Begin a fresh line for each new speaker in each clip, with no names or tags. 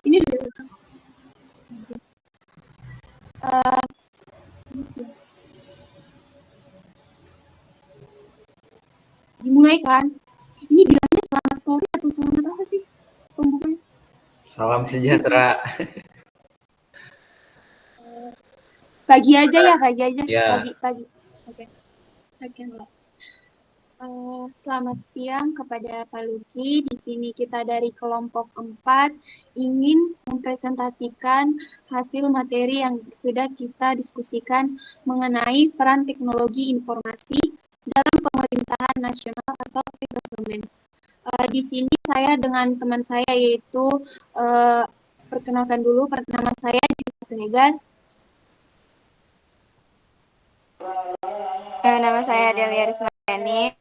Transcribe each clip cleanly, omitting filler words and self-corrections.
Ini udah dimulai kan? Ini bilangnya selamat sore atau selamat apa sih pembukanya?
Salam sejahtera.
Pagi aja ya, pagi aja.
Ya.
Pagi. Oke. Oke. Selamat siang kepada Pak Luki. Di sini kita dari kelompok 4 ingin mempresentasikan hasil materi yang sudah kita diskusikan mengenai peran teknologi informasi dalam pemerintahan nasional atau e-government. Di sini saya dengan teman saya yaitu perkenalkan dulu, nama saya Juta Siregar.
Nama saya Delia Rismayani.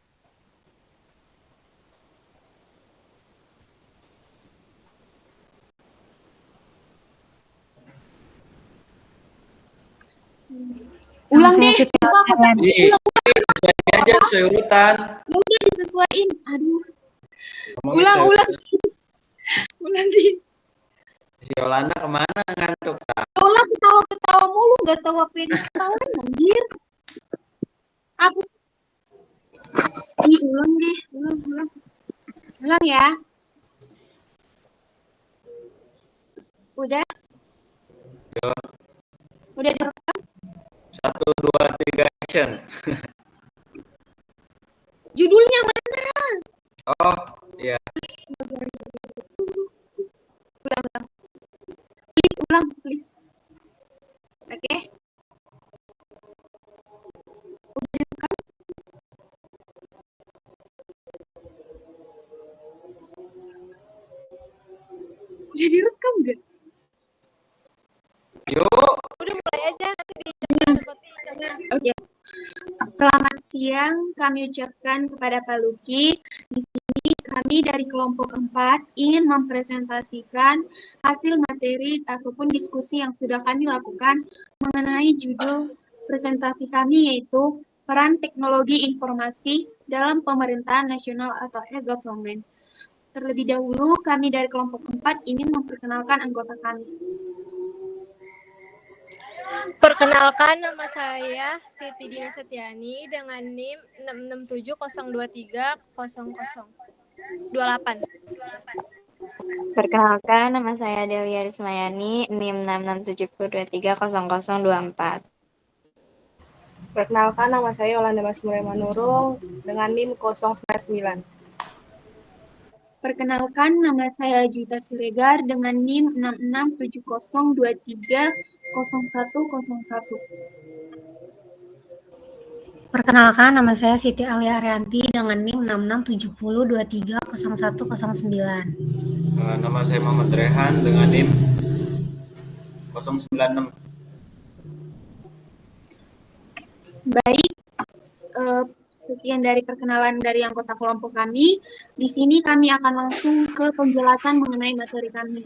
Ulang deh.
Sesuai aja, sesuai urutan.
Udah disesuaiin. Aduh. Ulang. Ulang deh.
Si Yolanda kemana ngantuk?
Yola ketawa mulu, gak tahu apa yang diketawain, anjir. Aku ulang deh, ulang ya. Udah?
Yo.
Udah direkam?
1, 2, 3 action.
Judulnya mana?
Oh, iya.
Ulang. Please. Oke. Udah direkam? Udah direkam gak?
Yuk.
Udah mulai aja nanti
Oke. Selamat siang kami ucapkan kepada Pak Luki. Di sini kami dari kelompok 4 ingin mempresentasikan hasil materi ataupun diskusi yang sudah kami lakukan mengenai judul presentasi kami yaitu peran teknologi informasi dalam pemerintahan nasional atau e-government. Terlebih dahulu kami dari kelompok 4 ingin memperkenalkan anggota kami.
Perkenalkan, nama saya Siti Dina Setiani dengan NIM 66702300028.
Perkenalkan, nama saya Delia Rismayani, NIM 6670230024.
Perkenalkan, nama saya Yolanda Masmure Manurung dengan NIM 099.
Perkenalkan, nama saya Juta Siregar dengan NIM 6670230101.
Perkenalkan, nama saya Siti Alia Arianti dengan NIM 6670230109.
Nama saya Muhammad Rehan dengan NIM 096.
Baik, sekian dari perkenalan dari anggota kelompok kami. Di sini kami akan langsung ke penjelasan mengenai materi kami.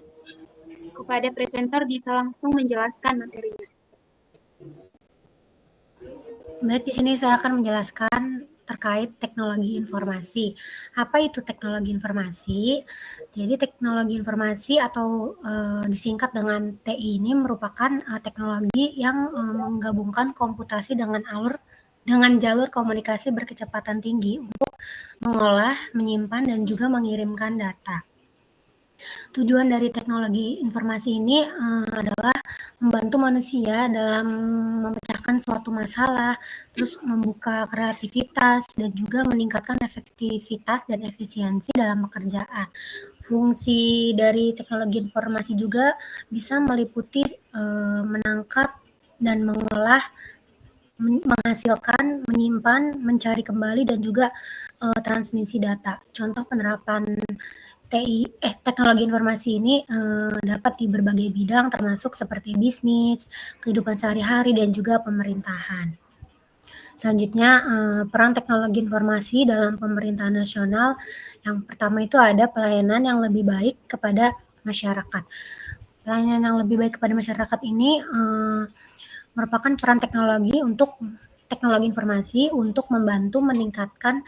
Kepada presenter bisa langsung menjelaskan materinya.
Baik, di sini saya akan menjelaskan terkait teknologi informasi. Apa itu teknologi informasi? Jadi teknologi informasi atau disingkat dengan TI ini merupakan teknologi yang menggabungkan komputasi dengan jalur komunikasi berkecepatan tinggi untuk mengolah, menyimpan, dan juga mengirimkan data. Tujuan dari teknologi informasi ini adalah membantu manusia dalam memecahkan suatu masalah, terus membuka kreativitas, dan juga meningkatkan efektivitas dan efisiensi dalam pekerjaan. Fungsi dari teknologi informasi juga bisa meliputi menangkap dan mengolah, menghasilkan, menyimpan, mencari kembali, dan juga transmisi data. Contoh penerapan teknologi informasi ini dapat di berbagai bidang termasuk seperti bisnis, kehidupan sehari-hari, dan juga pemerintahan. Selanjutnya, peran teknologi informasi dalam pemerintahan nasional. Yang pertama itu ada pelayanan yang lebih baik kepada masyarakat. Pelayanan yang lebih baik kepada masyarakat ini merupakan peran teknologi informasi untuk membantu meningkatkan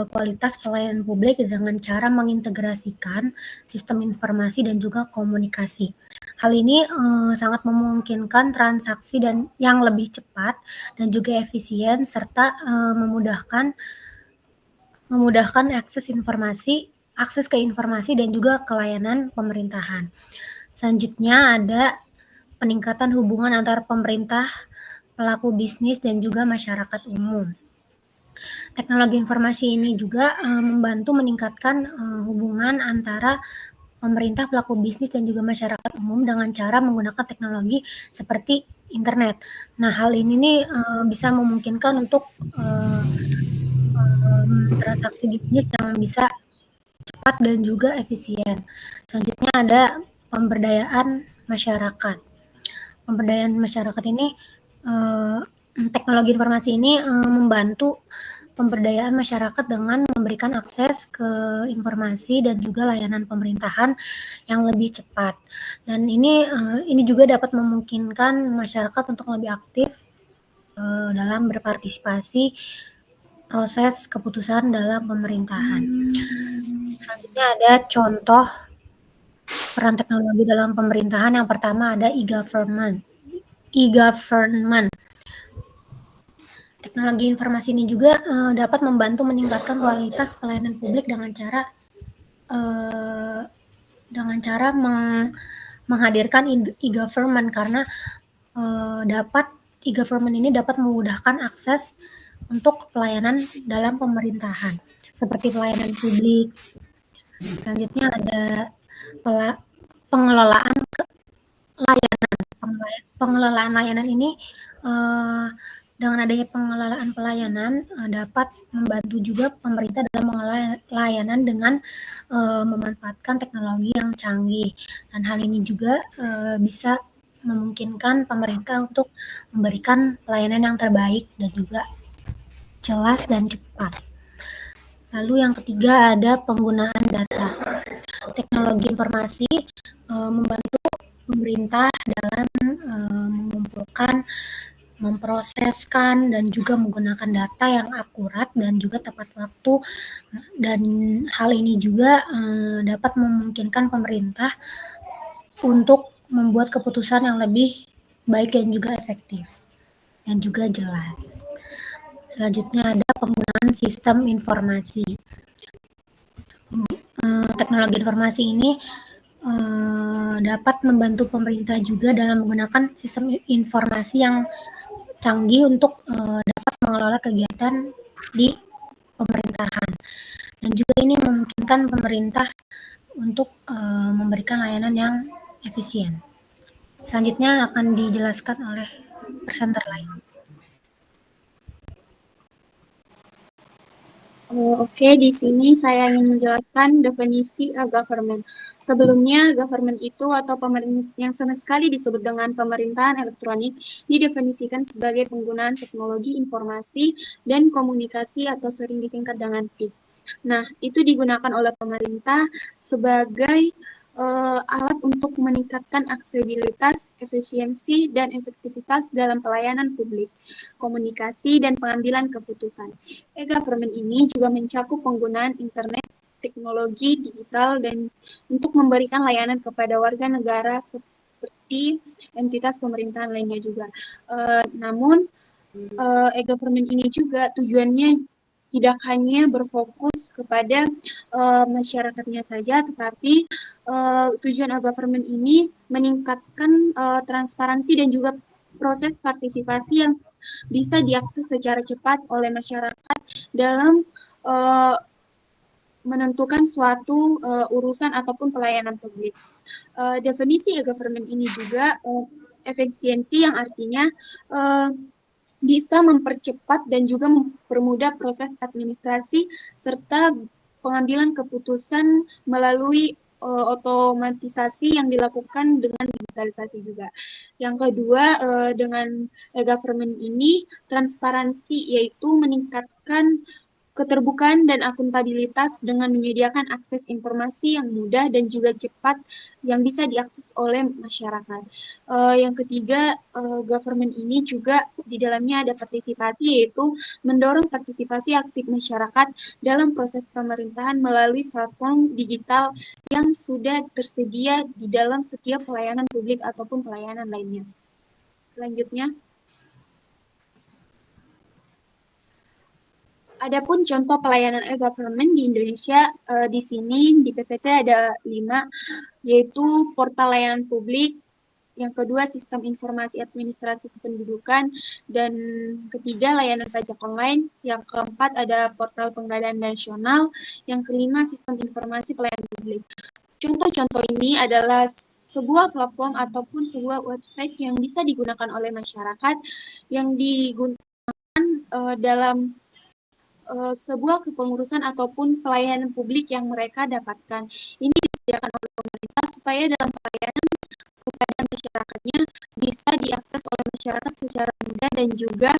kualitas pelayanan publik dengan cara mengintegrasikan sistem informasi dan juga komunikasi. Hal ini sangat memungkinkan transaksi dan yang lebih cepat dan juga efisien serta memudahkan akses ke informasi dan juga ke layanan pemerintahan. Selanjutnya ada peningkatan hubungan antar pemerintah, pelaku bisnis, dan juga masyarakat umum. Teknologi informasi ini juga membantu meningkatkan hubungan antara pemerintah, pelaku bisnis, dan juga masyarakat umum dengan cara menggunakan teknologi seperti internet. Nah, hal ini nih bisa memungkinkan untuk transaksi bisnis yang bisa cepat dan juga efisien. Selanjutnya ada pemberdayaan masyarakat. Pemberdayaan masyarakat ini teknologi informasi ini membantu pemberdayaan masyarakat dengan memberikan akses ke informasi dan juga layanan pemerintahan yang lebih cepat. Dan ini juga dapat memungkinkan masyarakat untuk lebih aktif dalam berpartisipasi proses keputusan dalam pemerintahan. Selanjutnya ada contoh peran teknologi dalam pemerintahan. Yang pertama ada e-government. Teknologi informasi ini juga dapat membantu meningkatkan kualitas pelayanan publik dengan cara menghadirkan e-government karena e-government ini dapat memudahkan akses untuk pelayanan dalam pemerintahan seperti pelayanan publik. Selanjutnya ada pengelolaan layanan. Pengelolaan layanan ini dengan adanya pengelolaan pelayanan dapat membantu juga pemerintah dalam mengelola layanan dengan memanfaatkan teknologi yang canggih. Dan hal ini juga bisa memungkinkan pemerintah untuk memberikan pelayanan yang terbaik dan juga jelas dan cepat. Lalu yang ketiga ada penggunaan data. Teknologi informasi membantu pemerintah dalam mengumpulkan, memproseskan, dan juga menggunakan data yang akurat dan juga tepat waktu. Dan hal ini juga dapat memungkinkan pemerintah untuk membuat keputusan yang lebih baik dan juga efektif dan juga jelas. Selanjutnya ada penggunaan sistem informasi. Teknologi informasi ini dapat membantu pemerintah juga dalam menggunakan sistem informasi yang canggih untuk dapat mengelola kegiatan di pemerintahan. Dan juga ini memungkinkan pemerintah untuk memberikan layanan yang efisien. Selanjutnya akan dijelaskan oleh presenter lain.
Oke, di sini saya ingin menjelaskan definisi government. Sebelumnya, government itu atau yang sama sekali disebut dengan pemerintahan elektronik didefinisikan sebagai penggunaan teknologi informasi dan komunikasi atau sering disingkat dengan TIK. Nah, itu digunakan oleh pemerintah sebagai alat untuk meningkatkan aksesibilitas, efisiensi, dan efektivitas dalam pelayanan publik, komunikasi, dan pengambilan keputusan. E-government ini juga mencakup penggunaan internet, teknologi digital, dan untuk memberikan layanan kepada warga negara seperti entitas pemerintahan lainnya juga. Namun, e-government ini juga tujuannya tidak hanya berfokus kepada masyarakatnya saja, tetapi tujuan e-government ini meningkatkan transparansi dan juga proses partisipasi yang bisa diakses secara cepat oleh masyarakat dalam menentukan suatu urusan ataupun pelayanan publik. Definisi e-government ini juga efisiensi yang artinya bisa mempercepat dan juga mempermudah proses administrasi serta pengambilan keputusan melalui otomatisasi yang dilakukan dengan digitalisasi juga. Yang kedua, dengan e-government ini transparansi, yaitu meningkatkan keterbukaan dan akuntabilitas dengan menyediakan akses informasi yang mudah dan juga cepat yang bisa diakses oleh masyarakat. Yang ketiga, government ini juga di dalamnya ada partisipasi, yaitu mendorong partisipasi aktif masyarakat dalam proses pemerintahan melalui platform digital yang sudah tersedia di dalam setiap pelayanan publik ataupun pelayanan lainnya. Selanjutnya, adapun contoh pelayanan e-government di Indonesia, di sini di PPT ada 5, yaitu portal layanan publik, yang kedua sistem informasi administrasi kependudukan, dan ketiga layanan pajak online, yang keempat ada portal Penggadaan Nasional, yang kelima sistem informasi pelayanan publik. Contoh-contoh ini adalah sebuah platform ataupun sebuah website yang bisa digunakan oleh masyarakat yang digunakan dalam sebuah kepengurusan ataupun pelayanan publik yang mereka dapatkan. Ini disediakan oleh pemerintah supaya dalam pelayanan kepada masyarakatnya bisa diakses oleh masyarakat secara mudah dan juga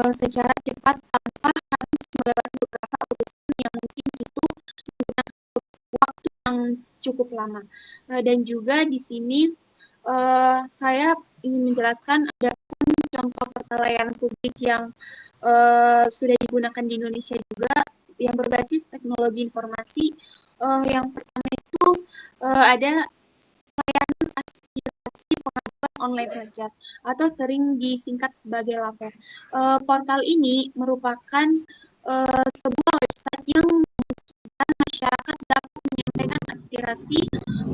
secara cepat tanpa harus melewati beberapa urusan yang mungkin itu menggunakan waktu yang cukup lama. Dan juga di sini saya ingin menjelaskan ada pun contoh layanan publik yang sudah digunakan di Indonesia juga yang berbasis teknologi informasi. Yang pertama itu ada layanan aspirasi pengaduan online rakyat atau sering disingkat sebagai lapor. Portal ini merupakan sebuah website yang memungkinkan masyarakat dapat menyampaikan aspirasi,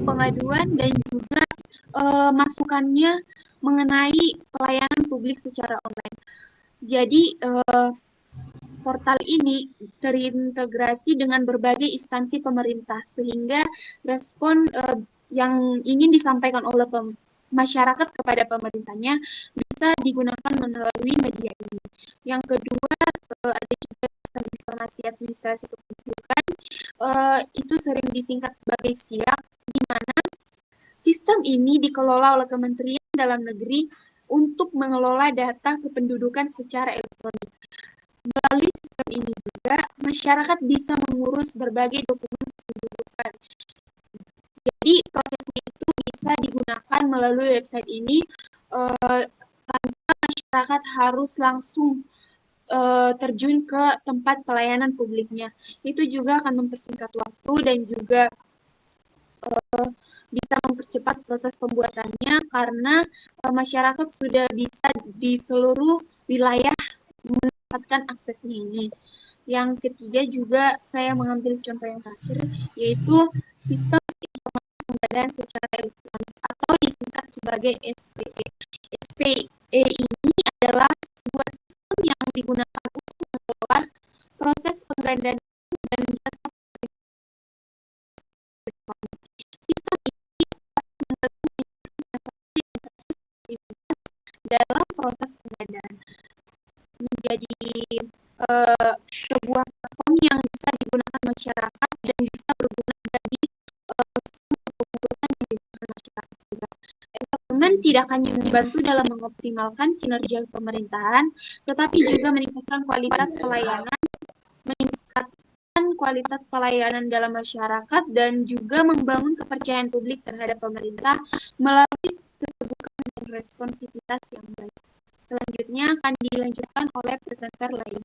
pengaduan, dan juga masukannya mengenai pelayanan publik secara online. Jadi, portal ini terintegrasi dengan berbagai instansi pemerintah, sehingga respon yang ingin disampaikan oleh masyarakat kepada pemerintahnya bisa digunakan melalui media ini. Yang kedua, ada juga sistem informasi administrasi kependudukan, itu sering disingkat sebagai SIAP, di mana sistem ini dikelola oleh Kementerian Dalam Negeri untuk mengelola data kependudukan secara elektronik. Melalui sistem ini juga, masyarakat bisa mengurus berbagai dokumen kependudukan. Jadi, prosesnya itu bisa digunakan melalui website ini tanpa masyarakat harus langsung terjun ke tempat pelayanan publiknya. Itu juga akan mempersingkat waktu dan juga bisa mempercepat proses pembuatannya karena masyarakat sudah bisa di seluruh wilayah mendapatkan aksesnya ini. Yang ketiga juga saya mengambil contoh yang terakhir, yaitu sistem informasi pengadaan secara elektronik atau disingkat sebagai SPE. SPE ini adalah sebuah sistem yang digunakan untuk mengelola proses penggandaan dan jasa elektronik. Sistem ini dalam proses penggandaan menjadi sebuah platform yang bisa digunakan masyarakat dan bisa berguna bagi sistem kepengurusan yang digunakan masyarakat juga. Government tidak hanya membantu dalam mengoptimalkan kinerja pemerintahan, tetapi juga meningkatkan kualitas pelayanan dalam masyarakat dan juga membangun kepercayaan publik terhadap pemerintah melalui keterbukaan dan responsivitas yang baik. Selanjutnya akan dilanjutkan oleh presenter lain.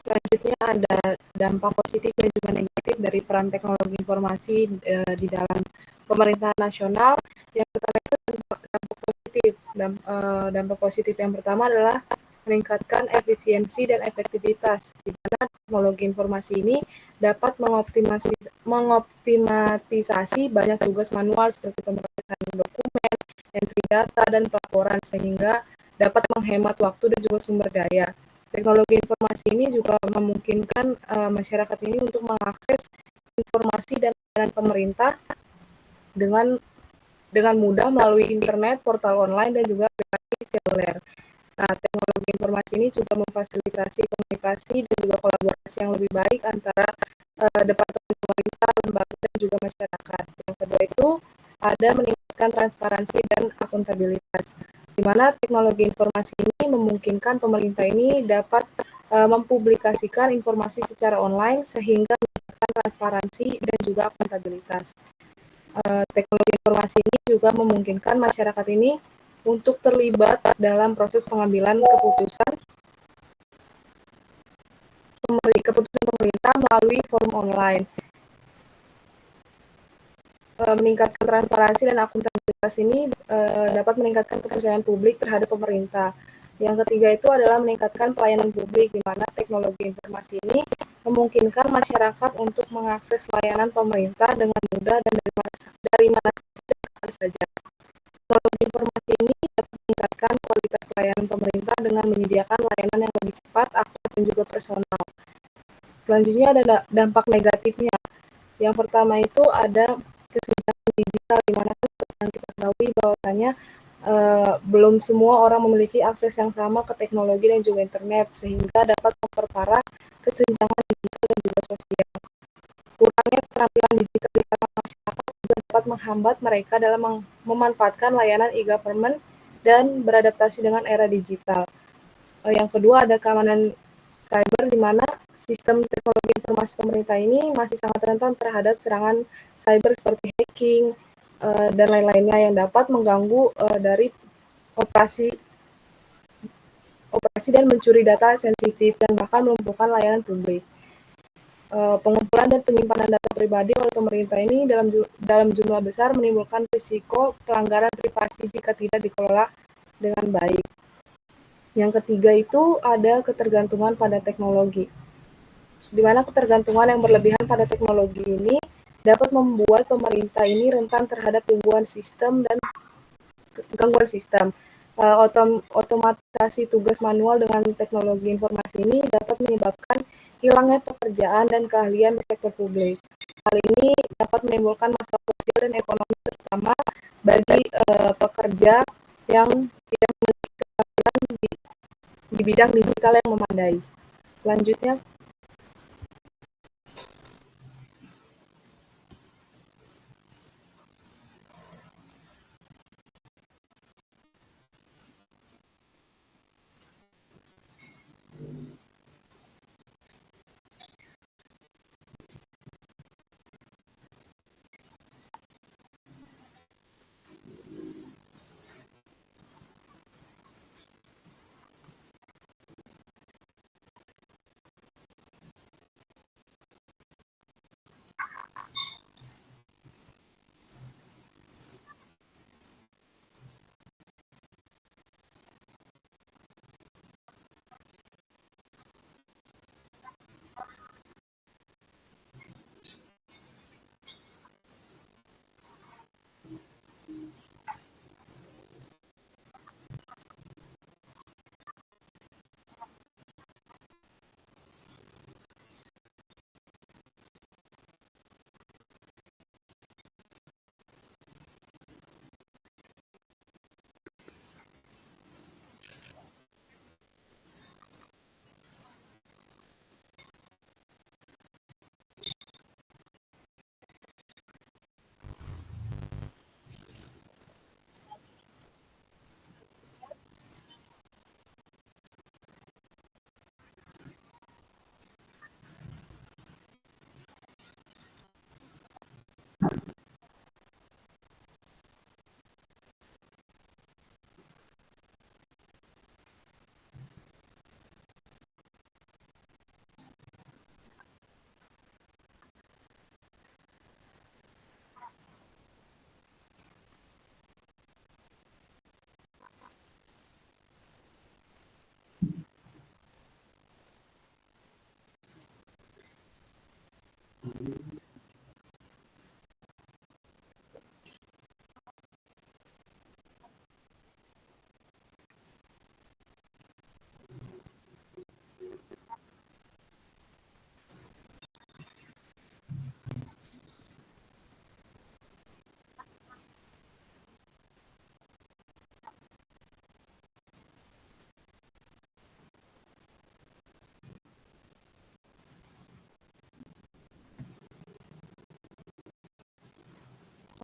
Selanjutnya ada dampak positif dan juga negatif dari peran teknologi informasi di dalam pemerintahan nasional. Yang pertama itu dampak positif. Dampak positif yang pertama adalah meningkatkan efisiensi dan efektivitas, di mana teknologi informasi ini dapat mengoptimalisasi banyak tugas manual seperti pemrosesan dokumen, entry data, dan pelaporan, sehingga dapat menghemat waktu dan juga sumber daya. Teknologi informasi ini juga memungkinkan masyarakat ini untuk mengakses informasi dan layanan pemerintah dengan mudah melalui internet, portal online, dan juga aplikasi seluler. Nah, teknologi informasi ini juga memfasilitasi komunikasi dan juga kolaborasi yang lebih baik antara departemen pemerintah, lembaga, dan juga masyarakat. Yang kedua itu ada meningkatkan transparansi dan akuntabilitas, di mana teknologi informasi ini memungkinkan pemerintah ini dapat mempublikasikan informasi secara online sehingga meningkatkan transparansi dan juga akuntabilitas. Teknologi informasi ini juga memungkinkan masyarakat ini untuk terlibat dalam proses pengambilan keputusan pemerintah melalui forum online. Meningkatkan transparansi dan akuntabilitas ini dapat meningkatkan kepercayaan publik terhadap pemerintah. Yang ketiga itu adalah meningkatkan pelayanan publik, di mana teknologi informasi ini memungkinkan masyarakat untuk mengakses layanan pemerintah dengan mudah dan dari mana saja. Teknologi informasi ini dapat meningkatkan kualitas layanan pemerintah dengan menyediakan layanan yang lebih cepat, akurat, dan juga personal. Selanjutnya ada dampak negatifnya. Yang pertama itu ada kesenjangan digital, di mana yang kita ketahui bahwasanya belum semua orang memiliki akses yang sama ke teknologi dan juga internet, sehingga dapat memperparah kesenjangan digital dan juga sosial. Kurangnya keterampilan digital di kalangan masyarakat juga dapat menghambat mereka dalam memanfaatkan layanan e-government dan beradaptasi dengan era digital. Yang kedua ada keamanan cyber, di mana sistem teknologi informasi pemerintah ini masih sangat rentan terhadap serangan cyber seperti hacking dan lain-lainnya yang dapat mengganggu dari operasi dan mencuri data sensitif dan bahkan melumpuhkan layanan publik. Pengumpulan dan penyimpanan data pribadi oleh pemerintah ini dalam jumlah besar menimbulkan risiko pelanggaran privasi jika tidak dikelola dengan baik. Yang ketiga itu ada ketergantungan pada teknologi, di mana ketergantungan yang berlebihan pada teknologi ini dapat membuat pemerintah ini rentan terhadap gangguan sistem. Otomatisasi tugas manual dengan teknologi informasi ini dapat menyebabkan hilangnya pekerjaan dan keahlian di sektor publik. Hal ini dapat menimbulkan masalah sosial dan ekonomi, terutama bagi pekerja yang tidak memiliki keterampilan di bidang digital yang memadai. Selanjutnya,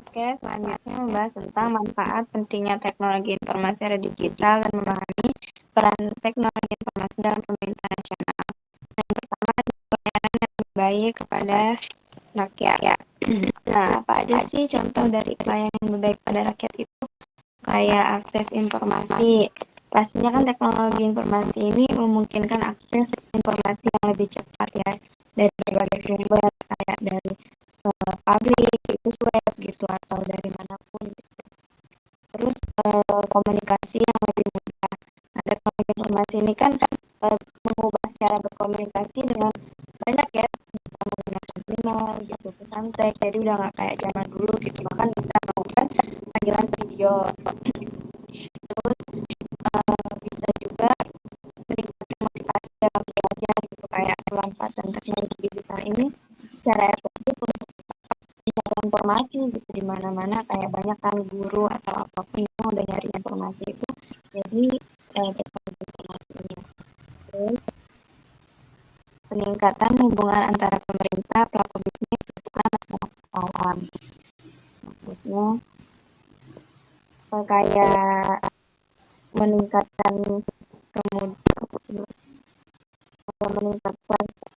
Oke, selanjutnya membahas tentang manfaat pentingnya teknologi informasi era digital dan memahami peran teknologi informasi dalam pemerintahan nasional. Yang pertama, pelayanan yang lebih baik kepada rakyat. Nah, apa aja sih contoh dari pelayanan yang lebih baik pada rakyat itu? Kayak akses informasi. Pastinya kan teknologi informasi ini memungkinkan akses informasi yang lebih cepat ya dari berbagai sumber, kayak dari publik, situs web gitu, atau dari manapun gitu. Terus komunikasi yang lebih mudah. Nah, teknologi informasi ini kan mengubah cara berkomunikasi dengan banyak ya, bisa menggunakan email gitu, pesan teks, jadi udah nggak kayak zaman dulu gitu, bahkan bisa melakukan panggilan video. Terus bisa juga meningkatkan motivasi dalam belajar gitu, kayak pemanfaatan teknologi digital ini secara efektif untuk mencari informasi gitu di mana-mana, kayak banyak kan guru atau apapun yang udah nyari informasi itu, jadi teknologi informasi ini. Terus peningkatan hubungan antara pemerintah, pelaku bisnis, dan wartawan. Maksudnya kayak meningkatkan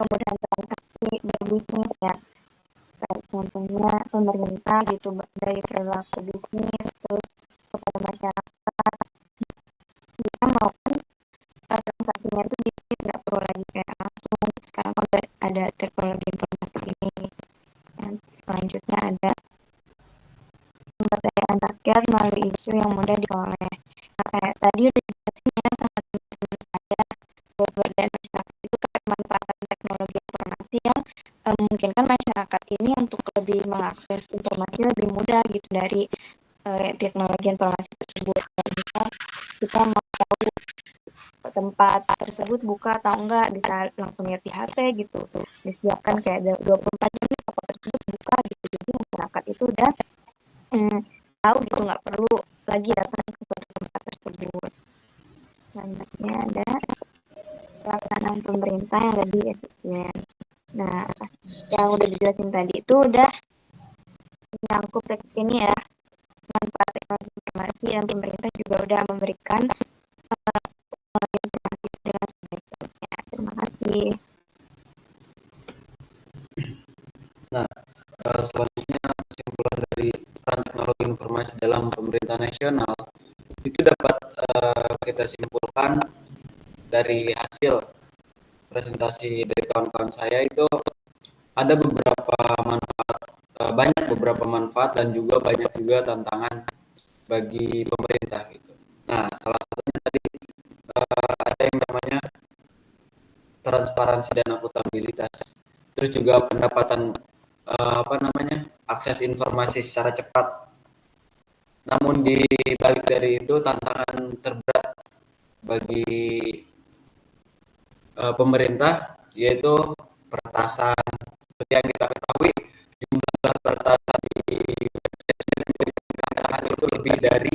kemudahan transaksi berbisnis ya. Kayak contohnya pemerintah gitu, dari perilaku bisnis terus kepada masyarakat bisa melakukan transaksinya itu bisnis, nggak perlu lagi kayak langsung. Sekarang udah ada teknologi informasi ini. Dan selanjutnya ada pemberdayaan rakyat melalui isu yang mudah diperoleh. Nah, kayak tadi udah dijelasin ya sama teman-teman saya, pemberdayaan masyarakat itu kayak pemanfaatan teknologi informasi yang memungkinkan masyarakat ini untuk lebih mengakses informasi lebih mudah gitu dari teknologi informasi tersebut. Dan bisa kita mau tahu tempat tersebut buka atau enggak, bisa langsung lihat di HP gitu. Disediakan kayak 24 jam toko tersebut buka gitu, jadi masyarakat itu udah tahu gitu, nggak perlu lagi datang ke suatu tempat tersebut. Selanjutnya ada pelaksanaan pemerintah yang lebih efisien. Nah, yang udah dijelasin tadi itu udah nyangkup ini ya, manfaat teknologi informasi, dan pemerintah juga udah memberikan informasi dengan sebaik-baiknya. Terima kasih.
Nah, selanjutnya kesimpulan dari peran teknologi informasi dalam pemerintah nasional itu dapat kita simpulkan dari hasil presentasi dari kawan-kawan saya. Itu ada beberapa manfaat, banyak beberapa manfaat dan juga banyak juga tantangan bagi pemerintah gitu. Nah, salah satunya tadi ada yang namanya transparansi dan akuntabilitas. Terus juga pendapatan akses informasi secara cepat. Namun di balik dari itu tantangan terberat bagi pemerintah yaitu peretasan. Seperti yang kita ketahui, jumlah peretasan di pemerintahan itu lebih dari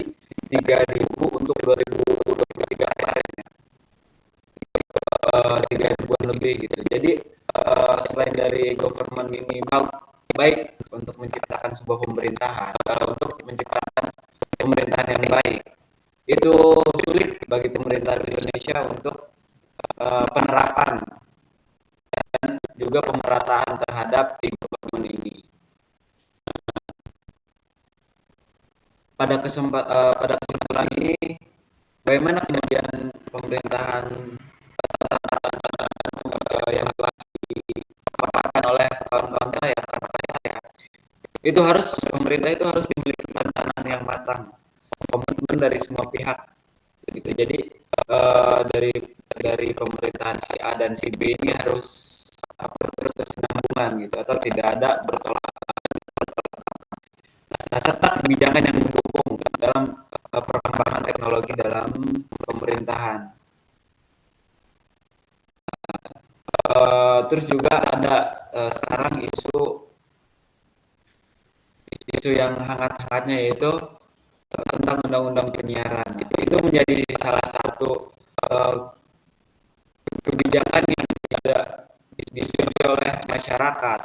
3.000 untuk 2023 kemarin, 3.000-an lebih gitu. Jadi selain dari government ini baik untuk menciptakan sebuah pemerintahan, untuk menciptakan pemerintahan yang baik, itu sulit bagi pemerintah Indonesia untuk penerapan dan juga pemerataan terhadap government ini. Pada kesempatan ini, bagaimana kemudian pemerintahan yang telah dipaparkan oleh kawan-kawan saya, itu pemerintah itu harus memiliki perencanaan yang matang, komitmen dari semua pihak. Gitu. Jadi dari pemerintahan si A dan si B ini harus terus kesinambungan gitu, atau tidak ada bertolak. Nah, serta kebijakan yang mendukung dalam perkembangan teknologi dalam pemerintahan. Terus juga ada sekarang isu yang hangat-hangatnya, yaitu tentang undang-undang penyiaran. Itu menjadi salah satu kebijakan yang tidak disetujui oleh masyarakat.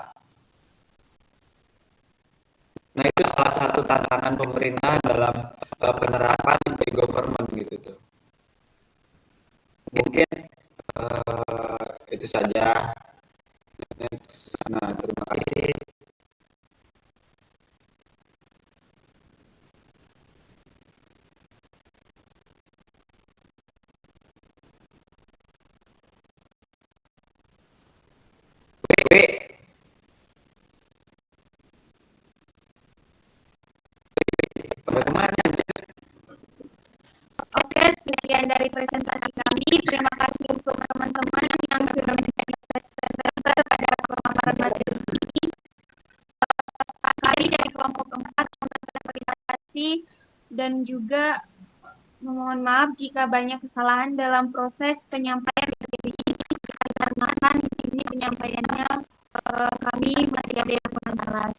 Nah, itu salah satu tantangan pemerintah dalam penerapan e-government gitu tuh. Mungkin itu saja. Nah, terima kasih. Pada kemana?
Oke, sekian dari presentasi kami. Terima kasih untuk teman-teman yang sudah menjadi presenter pada pemaparan materi ini. Kami dari kelompok keempat mengucapkan terima kasih dan juga memohon maaf jika banyak kesalahan dalam proses penyampaian materi ini, dikarenakan ini penyampaiannya kami masih ada yang kurang jelas.